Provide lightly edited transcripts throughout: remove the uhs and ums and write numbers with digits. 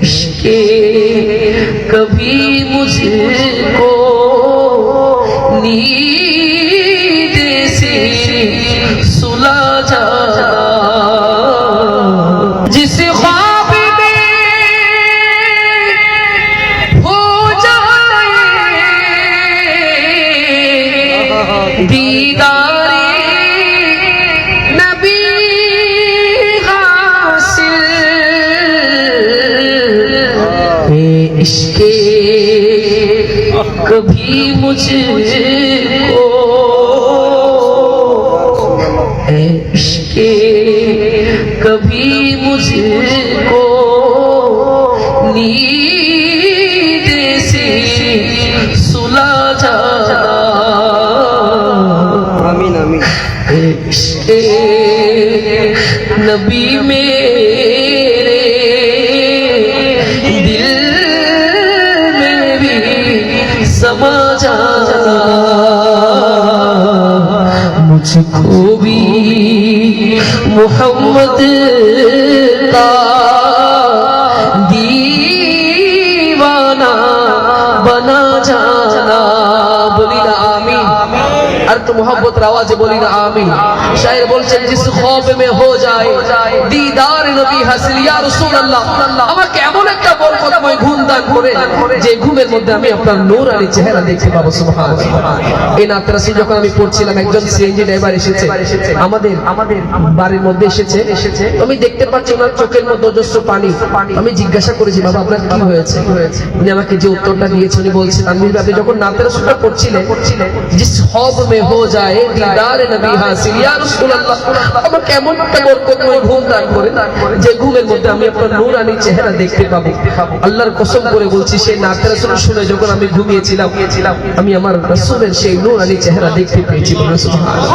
इश्क़े कभी मुझको नींद से सुला जाना, जिस ख्वाब में हो जाए दीदारे नबी हासिल, इश्क़े कभी मुझको इश्क़े कभी मुझको नींद से सुला जाना, आमीन आमीन। इश्क़े नबी मेरे दिल में भी समा जाना, मुझको भी मोहम्मद का दीवाना बना जाना। बोली ना आमीन। আর তো मोहब्बत आवाज़े बोली ना आमीन। शायर बोलছেন जिस ख्वाब में हो जाए दीदार नबी हासिल या রাসূল আল্লাহ, আমাকে এমন একটা বরকতময় ঘুম দান করে যে ঘুমের মধ্যে আমি আপনার নূরানি চেহারা দেখতে পাবো। সুবহানাল্লাহ। এই নাত রাসূল যখন আমি পড়ছিলাম, একজন সিএনজি ড্রাইভার এসেছে আমাদের বাড়ির মধ্যে এসেছে। আমি দেখতে পাচ্ছি ওনার চোখের মধ্যে অজস্র পানি। আমি জিজ্ঞাসা করেছি, বাবা আপনার কি হয়েছে? উনি আমাকে যে উত্তরটা দিয়েছেন, উনি বলছেন তানভীর আপনি যখন নাত রাসূলটা পড়ছিলেন, जिस ख्वाब में हो जाए दीदार नबी हासिल या রাসূল আল্লাহ, আমাকে এমন একটা বরকতময় ঘুম দান করে যে ঘুমের মধ্যে আমি আপনার নূরানি চেহারা দেখতে পাবো। আল্লাহর কসম করে বলছি, সেই নাত রাসূল শুনে যখন আমি ঘুমিয়েছিলাম, আমি আমার রাসূলের সেই নূরানি চেহারা দেখতে পেয়েছি। সুবহানাল্লাহ।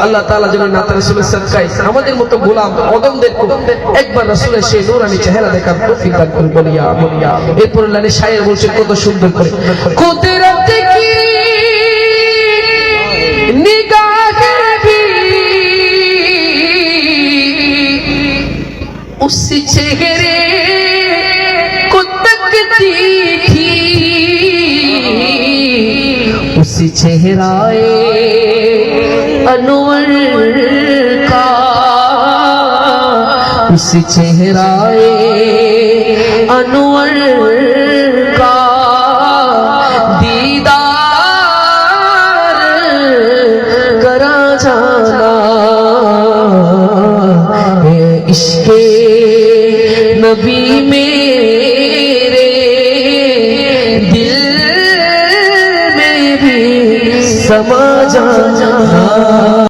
আল্লাহ তাআলা যেন নাত রাসূলের সাদকায় আমাদের মতো গোলাম অদমদেরকে একবার রাসূলের সেই নূরানি চেহারা দেখার তৌফিক দান করুন। বলিয়া বলিয়া। এরপর লাইনে শায়ের বলছেন কত সুন্দর করে, কুদরত কি निगाह भी उस चेहरे को तकती थी, उस चेहराए अनवर का, उस चेहराए अनवर का जाना, इश्क़े नबी मेरे दिल में भी समा जाना।